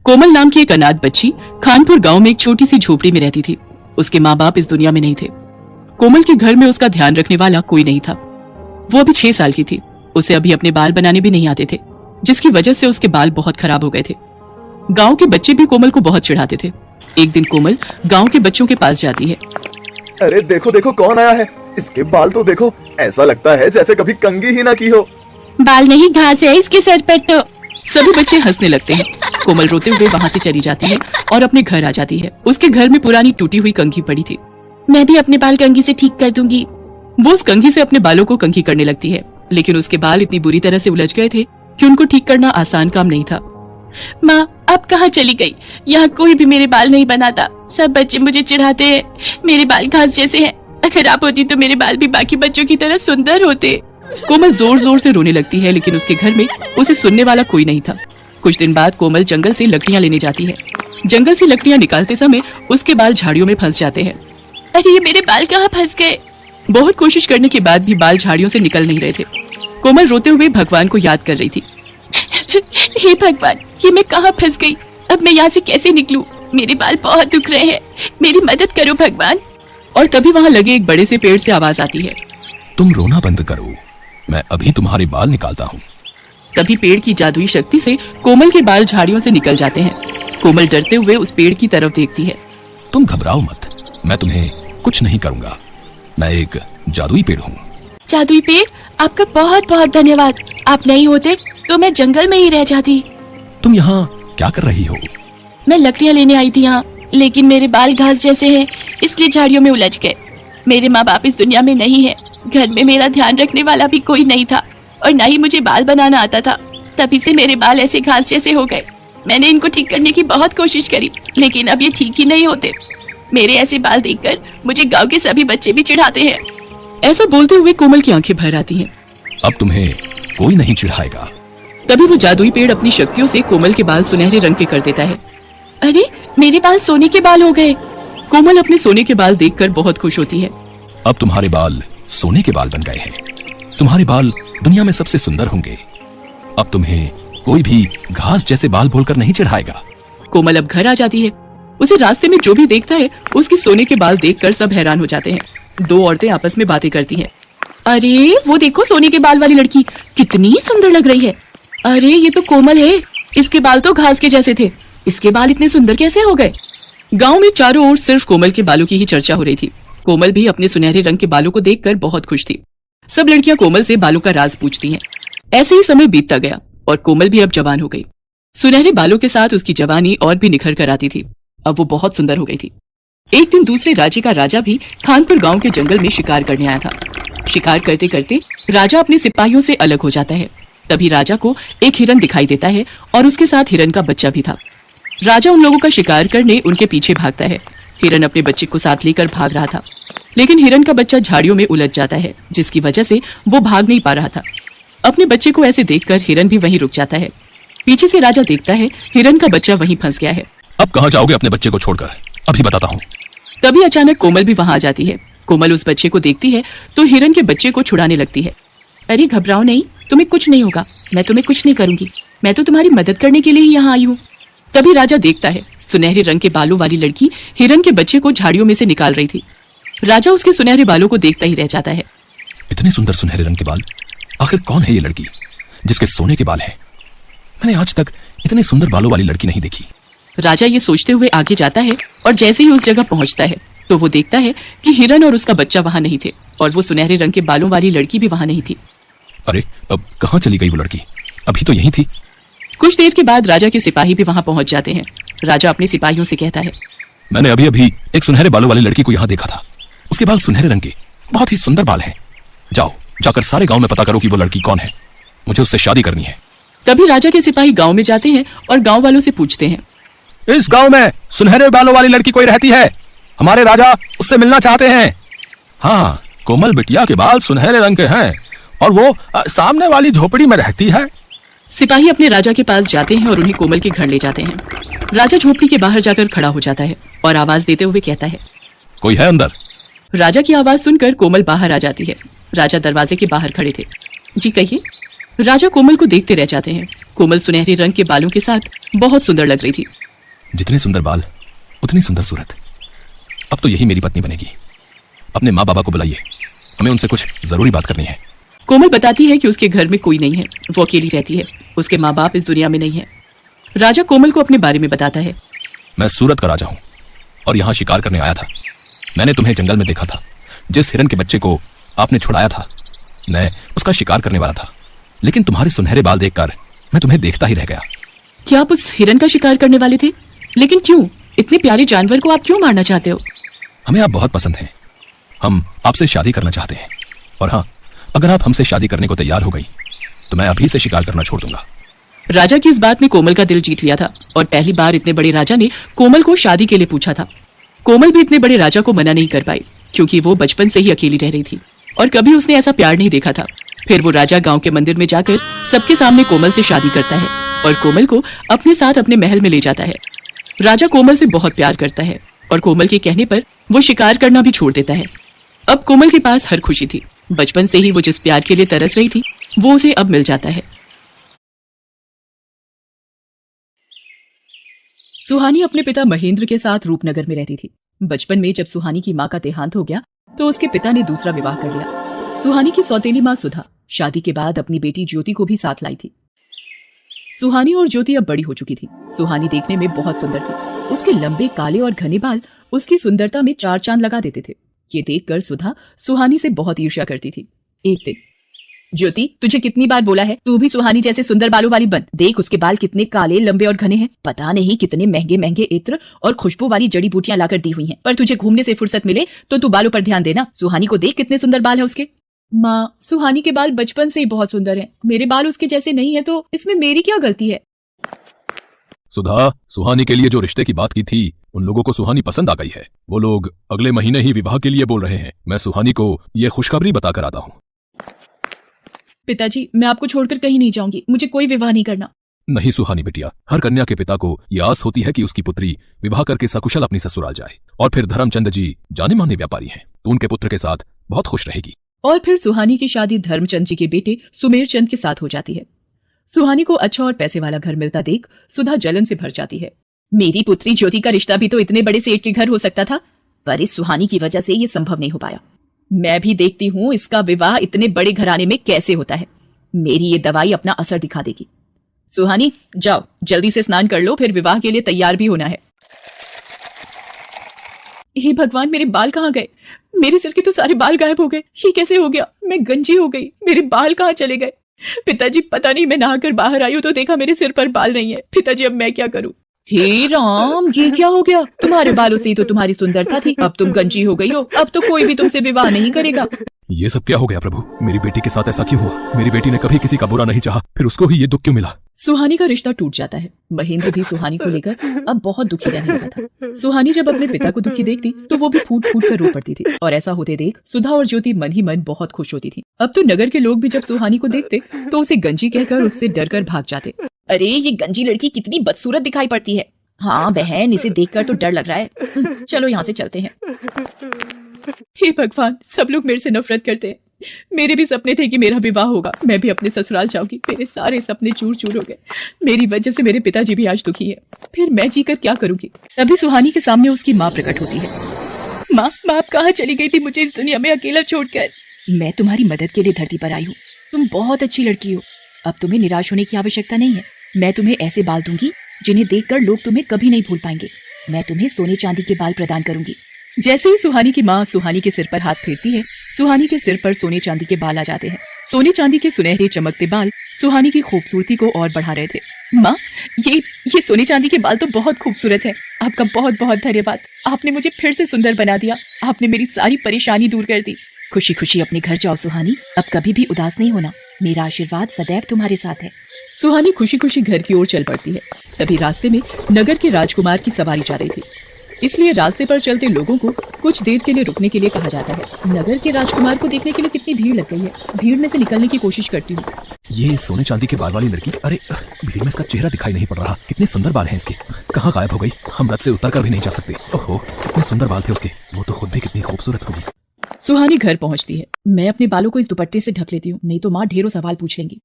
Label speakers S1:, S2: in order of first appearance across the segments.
S1: कोमल नाम की एक अनाथ बच्ची खानपुर गांव में एक छोटी सी झोपड़ी में रहती थी। उसके माँ बाप इस दुनिया में नहीं थे। कोमल के घर में उसका ध्यान रखने वाला कोई नहीं था। वो अभी 6 साल की थी। उसे अभी अपने बाल बनाने भी नहीं आते थे, जिसकी वजह से उसके बाल बहुत खराब हो गए थे। गांव के बच्चे भी कोमल को बहुत चिढ़ाते थे। एक दिन कोमल गांव के बच्चों के पास जाती है।
S2: अरे देखो देखो कौन आया है, इसके बाल तो देखो, ऐसा लगता है जैसे कभी कंघी ही ना की हो।
S3: बाल नहीं घास है इसके सर पर तो।
S1: सभी बच्चे हंसने लगते हैं। कोमल रोते हुए वहाँ से चली जाती है और अपने घर आ जाती है। उसके घर में पुरानी टूटी हुई कंघी पड़ी थी।
S3: मैं भी अपने बाल कंघी से ठीक कर दूंगी।
S1: वो उस कंघी से अपने बालों को कंघी करने लगती है, लेकिन उसके बाल इतनी बुरी तरह से उलझ गए थे कि उनको ठीक करना आसान काम नहीं था।
S3: माँ अब कहाँ चली गई? यहाँ कोई भी मेरे बाल नहीं बनाता। सब बच्चे मुझे चिढ़ाते हैं, मेरे बाल घास जैसे हैं। अगर आप होती तो मेरे बाल भी बाकी बच्चों की तरह सुंदर होते।
S1: कोमल जोर जोर से रोने लगती है, लेकिन उसके घर में उसे सुनने वाला कोई नहीं था। कुछ दिन बाद कोमल जंगल से लकड़ियाँ लेने जाती है। जंगल से लकड़ियाँ निकालते समय उसके बाल झाड़ियों में फंस जाते हैं।
S3: अरे ये मेरे बाल कहाँ फंस गए?
S1: बहुत कोशिश करने के बाद भी बाल झाड़ियों से निकल नहीं रहे थे। कोमल रोते हुए भगवान को याद कर रही थी।
S3: हे भगवान, ये मैं कहाँ फंस गई? अब मैं यहाँ से कैसे निकलूं? मेरे बाल बहुत दुख रहे हैं, मेरी मदद करो भगवान।
S1: और तभी वहाँ लगे एक बड़े से पेड़ से आवाज आती है,
S4: तुम रोना बंद करो, मैं अभी तुम्हारे बाल निकालता हूँ।
S1: तभी पेड़ की जादुई शक्ति से कोमल के बाल झाड़ियों से निकल जाते हैं। कोमल डरते हुए उस पेड़ की तरफ देखती है।
S4: तुम घबराओ मत, मैं तुम्हें कुछ नहीं करूँगा। मैं एक जादुई पेड़ हूँ।
S3: जादुई पेड़, आपका बहुत बहुत धन्यवाद। आप नहीं होते तो मैं जंगल में ही रह जाती।
S4: तुम यहाँ क्या कर रही हो?
S3: मैं लकड़ियाँ लेने आई थी यहाँ, लेकिन मेरे बाल घास जैसे हैं, इसलिए झाड़ियों में उलझ गए। मेरे माँ बाप इस दुनिया में नहीं है। घर में मेरा ध्यान रखने वाला भी कोई नहीं था और ना ही मुझे बाल बनाना आता था। तभी से मेरे बाल ऐसे घास जैसे हो गए। मैंने इनको ठीक करने की बहुत कोशिश करी, लेकिन अब ये ठीक ही नहीं होते। मेरे ऐसे बाल देखकर मुझे गांव के सभी बच्चे भी चिढ़ाते हैं।
S1: ऐसा बोलते हुए कोमल की आंखें भर आती हैं।
S4: अब तुम्हें कोई नहीं चिढ़ाएगा।
S1: तभी वो जादुई पेड़ अपनी शक्तियों से कोमल के बाल सुनहरे रंग के कर देता है।
S3: अरे मेरे बाल सोने के बाल हो गए।
S1: कोमल अपने सोने के बाल देखकर बहुत खुश होती है।
S4: अब तुम्हारे बाल सोने के बाल बन गए हैं। तुम्हारे बाल दुनिया में सबसे सुंदर होंगे। अब तुम्हें कोई भी घास जैसे बाल बोलकर नहीं चिढ़ाएगा।
S1: कोमल अब घर आ जाती है। उसे रास्ते में जो भी देखता है उसके सोने के बाल देखकर सब हैरान हो जाते हैं। 2 औरतें आपस में बातें करती हैं।
S3: अरे वो देखो, सोने के बाल वाली लड़की कितनी सुंदर लग रही है।
S1: अरे ये तो कोमल है, इसके बाल तो घास के जैसे थे, इसके बाल इतने सुंदर कैसे हो गए? गांव में चारों ओर सिर्फ कोमल के बालों की ही चर्चा हो रही थी। कोमल भी अपने सुनहरे रंग के बालों को देखकर बहुत खुश थी। सब लड़कियां कोमल से बालों का राज पूछती हैं। ऐसे ही समय बीतता गया और कोमल भी अब जवान हो गई। सुनहरे बालों के साथ उसकी जवानी और भी निखर कर आती थी। अब वो बहुत सुंदर हो गई थी। एक दिन दूसरे राज्य का राजा भी खानपुर गांव के जंगल में शिकार करने आया था। शिकार करते करते राजा अपने सिपाहियों से अलग हो जाता है। तभी राजा को एक हिरन दिखाई देता है और उसके साथ हिरन का बच्चा भी था। राजा उन लोगों का शिकार करने उनके पीछे भागता है। हिरन अपने बच्चे को साथ लेकर भाग रहा था, लेकिन हिरन का बच्चा झाड़ियों में उलझ जाता है, जिसकी वजह से वो भाग नहीं पा रहा था। अपने बच्चे को ऐसे देखकर हिरन भी वहीं रुक जाता है। पीछे से राजा देखता है हिरन का बच्चा वहीं फंस गया है।
S4: अब कहाँ जाओगे अपने बच्चे को छोड़कर? अभी बताता हूँ।
S1: तभी अचानक कोमल भी वहां आ जाती है। कोमल उस बच्चे को देखती है तो हिरन के बच्चे को छुड़ाने लगती है।
S3: अरे घबराओ नहीं, तुम्हें कुछ नहीं होगा। मैं तुम्हें कुछ नहीं करूंगी। मैं तो तुम्हारी मदद करने के लिए ही यहाँ आई हूँ।
S1: तभी राजा देखता है सुनहरे रंग के बालों वाली लड़की हिरन के बच्चे को झाड़ियों में से निकाल रही थी। राजा उसके सुनहरे बालों को देखता ही रह जाता है।
S4: इतने सुंदर सुनहरे रंग के बाल, आखिर कौन है ये लड़की जिसके सोने के बाल हैं? मैंने आज तक इतने सुंदर बालों वाली लड़की नहीं देखी।
S1: राजा ये सोचते हुए आगे जाता है और जैसे ही उस जगह पहुंचता है तो वो देखता है कि हिरन और उसका बच्चा वहां नहीं थे और वो सुनहरे रंग के बालों वाली लड़की भी वहां नहीं थी।
S4: अरे अब कहाँ चली गई वो लड़की? अभी तो यहीं थी।
S1: कुछ देर के बाद राजा के सिपाही भी वहां पहुंच जाते हैं। राजा अपने सिपाहियों से कहता है,
S4: मैंने अभी अभी एक सुनहरे बालों वाली लड़की को यहाँ देखा था। उसके बाल सुनहरे रंग के, बहुत ही सुंदर बाल हैं। जाओ, जाकर सारे गांव में पता करो कि वो लड़की कौन है। मुझे उससे शादी करनी है।
S1: तभी राजा के सिपाही गांव में जाते हैं और गांव वालों से पूछते हैं,
S4: इस गांव में सुनहरे बालों वाली लड़की कोई रहती है? हमारे राजा उससे मिलना चाहते हैं। हाँ, कोमल बिटिया के बाल सुनहरे रंग के हैं और वो सामने वाली झोपड़ी में रहती है।
S1: सिपाही अपने राजा के पास जाते हैं और उन्हें कोमल के घर ले जाते हैं। राजा झोपड़ी के बाहर जाकर खड़ा हो जाता है और आवाज देते हुए कहता है,
S4: कोई है अंदर?
S1: राजा की आवाज सुनकर कोमल बाहर आ जाती है। राजा दरवाजे के बाहर खड़े थे। जी कहिए। राजा कोमल को देखते रह जाते हैं। कोमल सुनहरे रंग के बालों के साथ बहुत सुंदर लग रही थी।
S4: जितने सुंदर बाल उतनी सुंदर सूरत। अब तो यही मेरी पत्नी बनेगी। अपने माँ बाबा को बुलाइए, हमें उनसे कुछ जरूरी बात करनी है।
S1: कोमल बताती है कि उसके घर में कोई नहीं है, वो अकेली रहती है। उसके माँ बाप इस दुनिया में नहीं है। राजा कोमल को अपने बारे में बताता है।
S4: मैं सूरत का राजा हूँ और यहाँ शिकार करने आया था। मैंने तुम्हें जंगल में देखा था। जिस हिरन के बच्चे को आपने छुड़ाया था, मैं उसका शिकार करने वाला था, लेकिन तुम्हारे सुनहरे बाल देखकर मैं तुम्हें देखता ही रह गया।
S1: क्या आप उस हिरन का शिकार करने वाले थे? लेकिन क्यों? इतने प्यारे जानवर को आप क्यों मारना चाहते हो?
S4: हमें आप बहुत पसंद हैं। हम आपसे शादी करना चाहते हैं। और हाँ, अगर आप हमसे शादी करने को तैयार हो गई तो मैं अभी से शिकार करना छोड़ दूंगा।
S1: राजा की इस बात ने कोमल का दिल जीत लिया था और पहली बार इतने बड़े राजा ने कोमल को शादी के लिए पूछा था। कोमल भी इतने बड़े राजा को मना नहीं कर पाई, क्योंकि वो बचपन से ही अकेली रह रही थी और कभी उसने ऐसा प्यार नहीं देखा था। फिर वो राजा गांव के मंदिर में जाकर सबके सामने कोमल से शादी करता है और कोमल को अपने साथ अपने महल में ले जाता है। राजा कोमल से बहुत प्यार करता है और कोमल के कहने पर वो शिकार करना भी छोड़ देता है। अब कोमल के पास हर खुशी थी। बचपन से ही वो जिस प्यार के लिए तरस रही थी वो उसे अब मिल जाता है। सुहानी अपने पिता महेंद्र के साथ रूपनगर में रहती थी। बचपन में जब सुहानी की माँ का देहांत हो गया तो उसके पिता ने दूसरा विवाह कर लिया। सुहानी की सौतेली माँ सुधा शादी के बाद अपनी बेटी ज्योति को भी साथ लाई थी। सुहानी और ज्योति अब बड़ी हो चुकी थी। सुहानी देखने में बहुत सुंदर थी। उसके लंबे काले और घने बाल उसकी सुंदरता में चार चांद लगा देते थे। ये देखकर सुधा सुहानी से बहुत ईर्ष्या करती थी। एक दिन, ज्योति, तुझे कितनी बार बोला है तू भी सुहानी जैसे सुंदर बालों वाली बन। देख उसके बाल कितने काले, लंबे और घने हैं। पता नहीं कितने महंगे महंगे इत्र और खुशबू वाली जड़ी बूटियां लाकर दी हुई हैं। पर तुझे घूमने से फुर्सत मिले तो तू बालों पर ध्यान देना। सुहानी को देख कितने सुंदर बाल है उसके। माँ, सुहानी के बाल बचपन से ही बहुत सुंदर हैं। मेरे बाल उसके जैसे नहीं है तो इसमें मेरी क्या गलती है?
S4: सुधा, सुहानी के लिए जो रिश्ते की बात की थी उन लोगों को सुहानी पसंद आ गई है। वो लोग अगले महीने ही विवाह के लिए बोल रहे हैं। मैं सुहानी को ये खुशखबरी बताकर आता हूँ।
S1: पिताजी, मैं आपको छोड़कर कहीं नहीं जाऊंगी। मुझे कोई विवाह नहीं करना।
S4: नहीं सुहानी बिटिया, हर कन्या के पिता को ये आस होती है कि उसकी पुत्री विवाह करके सकुशल अपनी ससुराल जाए। और फिर धर्मचंद जी जाने माने व्यापारी हैं, तो उनके पुत्र के साथ बहुत खुश रहेगी।
S1: और फिर सुहानी की शादी धर्मचंद जी के बेटे सुमेर चंद के साथ हो जाती है। सुहानी को अच्छा और पैसे वाला घर मिलता देख सुधा जलन से भर जाती है। मेरी पुत्री ज्योति का रिश्ता भी तो इतने बड़े सेठ के घर हो सकता था, पर इस सुहानी की वजह से ये संभव नहीं हो पाया। मैं भी देखती हूँ इसका विवाह इतने बड़े घराने में कैसे होता है। मेरी ये दवाई अपना असर दिखा देगी। सुहानी, जाओ जल्दी से स्नान कर लो, फिर विवाह के लिए तैयार भी होना है। हे भगवान, मेरे बाल कहाँ गए? मेरे सिर के तो सारे बाल गायब हो गए। ये कैसे हो गया? मैं गंजी हो गई। मेरे बाल कहाँ चले गए? पिताजी, पता नहीं, मैं नहाकर बाहर आई हूँ तो देखा मेरे सिर पर बाल नहीं है। पिताजी, अब मैं क्या करूँ? हे राम, ये क्या हो गया? तुम्हारे बालों से ही तो तुम्हारी सुंदरता थी, अब तुम गंजी हो गई हो। अब तो कोई भी तुमसे विवाह नहीं करेगा।
S4: ये सब क्या हो गया प्रभु? मेरी बेटी के साथ ऐसा क्यों हुआ? मेरी बेटी ने कभी किसी का बुरा नहीं चाहा, फिर उसको ही ये दुख क्यों मिला?
S1: सुहानी का रिश्ता टूट जाता है। महेंद्र भी सुहानी को लेकर अब बहुत दुखी रहने लगा था। सुहानी जब अपने पिता को दुखी देखती तो वो भी फूट फूट कर रो पड़ती थी। और ऐसा होते देख सुधा और ज्योति मन ही मन बहुत खुश होती थी। अब तो नगर के लोग भी जब सुहानी को देखते तो उसे गंजी कहकर उससे डर कर भाग जाते। अरे, ये गंजी लड़की कितनी बदसूरत दिखाई पड़ती है। हाँ बहन, इसे देखकर तो डर लग रहा है। चलो यहाँ से चलते हैं। हे भगवान, सब लोग मेरे से नफरत करते हैं। मेरे भी सपने थे कि मेरा विवाह होगा, मैं भी अपने ससुराल जाऊंगी। मेरे सारे सपने चूर चूर हो गए। मेरी वजह से मेरे पिताजी भी आज दुखी है। फिर मैं जीकर क्या करूंगी? तभी सुहानी के सामने उसकी माँ प्रकट होती है। माँ, आप कहाँ चली गई थी मुझे इस दुनिया में अकेला छोड़कर? मैं तुम्हारी मदद के लिए धरती पर आई हूँ। तुम बहुत अच्छी लड़की हो। अब तुम्हें निराश होने की आवश्यकता नहीं है। मैं तुम्हें ऐसे बाल दूंगी जिन्हें देखकर लोग तुम्हें कभी नहीं भूल पाएंगे। मैं तुम्हें सोने चांदी के बाल प्रदान करूंगी। जैसे ही सुहानी की माँ सुहानी के सिर पर हाथ फेरती है, सुहानी के सिर पर सोने चांदी के बाल आ जाते हैं। सोने चांदी के सुनहरे चमकते बाल सुहानी की खूबसूरती को और बढ़ा रहे थे। माँ, ये सोने चांदी के बाल तो बहुत खूबसूरत है। आपका बहुत बहुत धन्यवाद। आपने मुझे फिर से सुंदर बना दिया। आपने मेरी सारी परेशानी दूर कर दी। खुशी खुशी अपने घर जाओ सुहानी, अब कभी भी उदास नहीं होना। मेरा आशीर्वाद सदैव तुम्हारे साथ है। सुहानी खुशी खुशी घर की ओर चल पड़ती है। तभी रास्ते में नगर के राजकुमार की सवारी जा रही थी, इसलिए रास्ते पर चलते लोगों को कुछ देर के लिए रुकने के लिए कहा जाता है। नगर के राजकुमार को देखने के लिए कितनी भीड़ लग गई है। भीड़ में से निकलने की कोशिश करती हूँ।
S4: ये सोने चांदी के बाल वाली लड़की, अरे भीड़ में इसका चेहरा दिखाई नहीं पड़ रहा। कितने सुंदर बाल हैं इसके, कहाँ गायब हो गई? हम रथ से उतर कर भी नहीं जा सकते। ओहो, कितने सुंदर बाल थे उसके। वो तो खुद भी कितनी खूबसूरत होगी।
S1: सुहानी घर पहुंचती है। मैं अपने बालों को इस दुपट्टे से ढक लेती हूँ, नहीं तो माँ ढेरों सवाल पूछ लेंगी।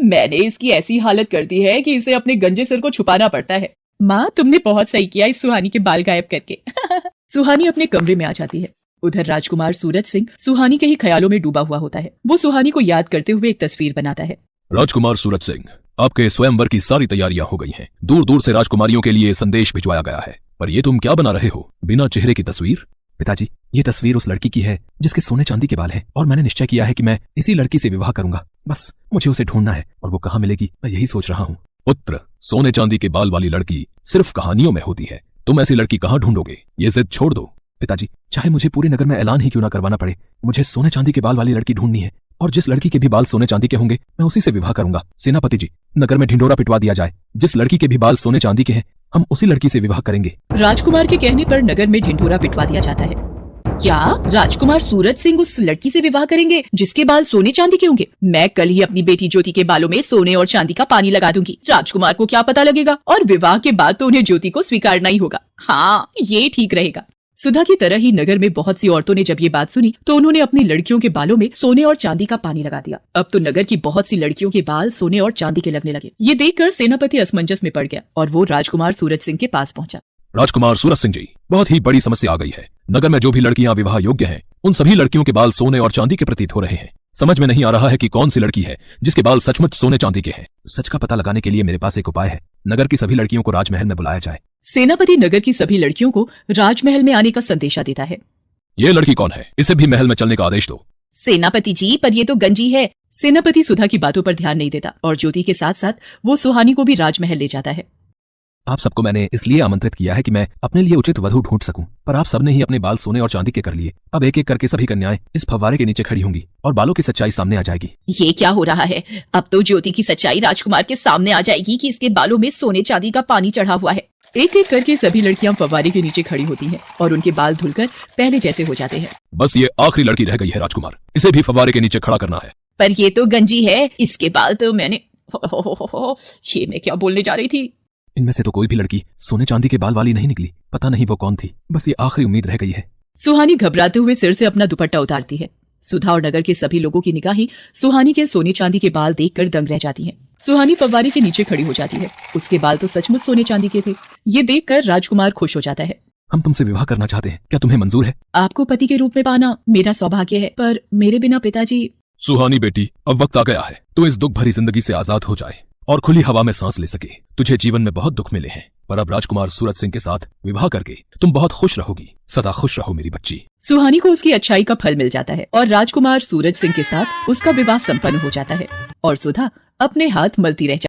S1: मैंने इसकी ऐसी हालत कर दी है कि इसे अपने गंजे सिर को छुपाना पड़ता है। माँ तुमने बहुत सही किया इस सुहानी के बाल गायब करके। सुहानी अपने कमरे में आ जाती है। उधर राजकुमार सूरज सिंह सुहानी के ही ख्यालों में डूबा हुआ होता है। वो सुहानी को याद करते हुए एक तस्वीर बनाता है।
S4: राजकुमार सूरज सिंह, आपके स्वयंवर की सारी तैयारियां हो गई हैं। दूर दूर से राजकुमारियों के लिए संदेश भिजवाया गया है, पर ये तुम क्या बना रहे हो? बिना चेहरे की तस्वीर?
S5: पिताजी, ये तस्वीर उस लड़की की है जिसके सोने चांदी के बाल हैं, और मैंने निश्चय किया है कि मैं इसी लड़की से विवाह करूंगा। बस मुझे उसे ढूंढना है, और वो कहाँ मिलेगी मैं यही सोच रहा हूँ।
S4: पुत्र, सोने चांदी के बाल वाली लड़की सिर्फ कहानियों में होती है। तुम ऐसी लड़की कहाँ ढूंढोगे? ये जिद छोड़ दो।
S5: पिताजी, चाहे मुझे पूरे नगर में ऐलान ही क्यों ना करवाना पड़े, मुझे सोने चांदी के बाल वाली लड़की ढूंढनी है, और जिस लड़की के भी बाल सोने चांदी के होंगे मैं उसी से विवाह करूंगा। सेनापति जी, नगर में ढिंढोरा पिटवा दिया जाए। जिस लड़की के भी बाल सोने चांदी के हैं हम उसी लड़की से विवाह करेंगे।
S1: राजकुमार के कहने पर नगर में ढिंढोरा पिटवा दिया जाता है। क्या राजकुमार सूरज सिंह उस लड़की से विवाह करेंगे जिसके बाल सोने चांदी के होंगे? मैं कल ही अपनी बेटी ज्योति के बालों में सोने और चांदी का पानी लगा दूंगी। राजकुमार को क्या पता लगेगा, और विवाह के बाद तो उन्हें ज्योति को स्वीकारना ही होगा। हाँ, ये ठीक रहेगा। सुधा की तरह ही नगर में बहुत सी औरतों ने जब ये बात सुनी तो उन्होंने अपनी लड़कियों के बालों में सोने और चांदी का पानी लगा दिया। अब तो नगर की बहुत सी लड़कियों के बाल सोने और चांदी के लगने लगे। ये देखकर सेनापति असमंजस में पड़ गया और वो राजकुमार सूरज सिंह के पास पहुंचा।
S4: राजकुमार सूरज सिंह जी, बहुत ही बड़ी समस्या आ गई है। नगर में जो भी लड़कियां विवाह योग्य हैं, उन सभी लड़कियों के बाल सोने और चांदी के प्रतीत हो रहे हैं। समझ में नहीं आ रहा है कि कौन सी लड़की है जिसके बाल सचमुच सोने चांदी के हैं।
S5: सच का पता लगाने के लिए मेरे पास एक उपाय है। नगर की सभी लड़कियों को राजमहल में बुलाया जाए।
S1: सेनापति नगर की सभी लड़कियों को राजमहल में आने का संदेशा देता है।
S4: ये लड़की कौन है? इसे भी महल में चलने का आदेश दो।
S1: सेनापति जी, पर ये तो गंजी है। सेनापति सुधा की बातों पर ध्यान नहीं देता और ज्योति के साथ साथ वो सुहानी को भी राजमहल ले जाता है।
S5: आप सबको मैंने इसलिए आमंत्रित किया है कि मैं अपने लिए उचित वधू ढूंढ सकूं, पर आप सबने ही अपने बाल सोने और चांदी के कर लिए। अब एक एक करके सभी कन्याएं इस फव्वारे के नीचे खड़ी होंगी और बालों की सच्चाई सामने आ जाएगी।
S3: ये क्या हो रहा है? अब तो ज्योति की सच्चाई राजकुमार के सामने आ जाएगी कि इसके बालों में सोने चांदी का पानी चढ़ा हुआ है।
S1: एक एक करके सभी लड़कियां फव्वारे के नीचे खड़ी होती हैं और उनके बाल धुलकर पहले जैसे हो जाते हैं।
S4: बस ये आखिरी लड़की रह गई है राजकुमार, इसे भी फव्वारे के नीचे खड़ा करना है।
S3: पर ये तो गंजी है, इसके बाल तो मैंने ये मैं क्या बोलने जा रही थी।
S5: इनमें से तो कोई भी लड़की सोने चांदी के बाल वाली नहीं निकली। पता नहीं वो कौन थी। बस ये आखिरी उम्मीद रह गई है।
S1: सुहानी घबराते हुए सिर से अपना दुपट्टा उतारती है। सुधा और नगर के सभी लोगों की निगाहें सुहानी के सोने चांदी के बाल देखकर दंग रह जाती हैं। सुहानी फव्वारे के नीचे खड़ी हो जाती है। उसके बाल तो सचमुच सोने चांदी के थे। ये देखकर राजकुमार खुश हो जाता है।
S5: हम तुमसे विवाह करना चाहते हैं, क्या तुम्हें मंजूर है?
S1: आपको पति के रूप में पाना मेरा सौभाग्य है, पर मेरे बिना पिताजी।
S4: सुहानी बेटी, अब वक्त आ गया है तो इस दुख भरी जिंदगी से आजाद हो जाए और खुली हवा में सांस ले सके। तुझे जीवन में बहुत दुख मिले हैं, पर अब राजकुमार सूरज सिंह के साथ विवाह करके तुम बहुत खुश रहोगी। सदा खुश रहो मेरी बच्ची।
S1: सुहानी को उसकी अच्छाई का फल मिल जाता है और राजकुमार सूरज सिंह के साथ उसका विवाह संपन्न हो जाता है और सुधा अपने हाथ मलती रह जाती है।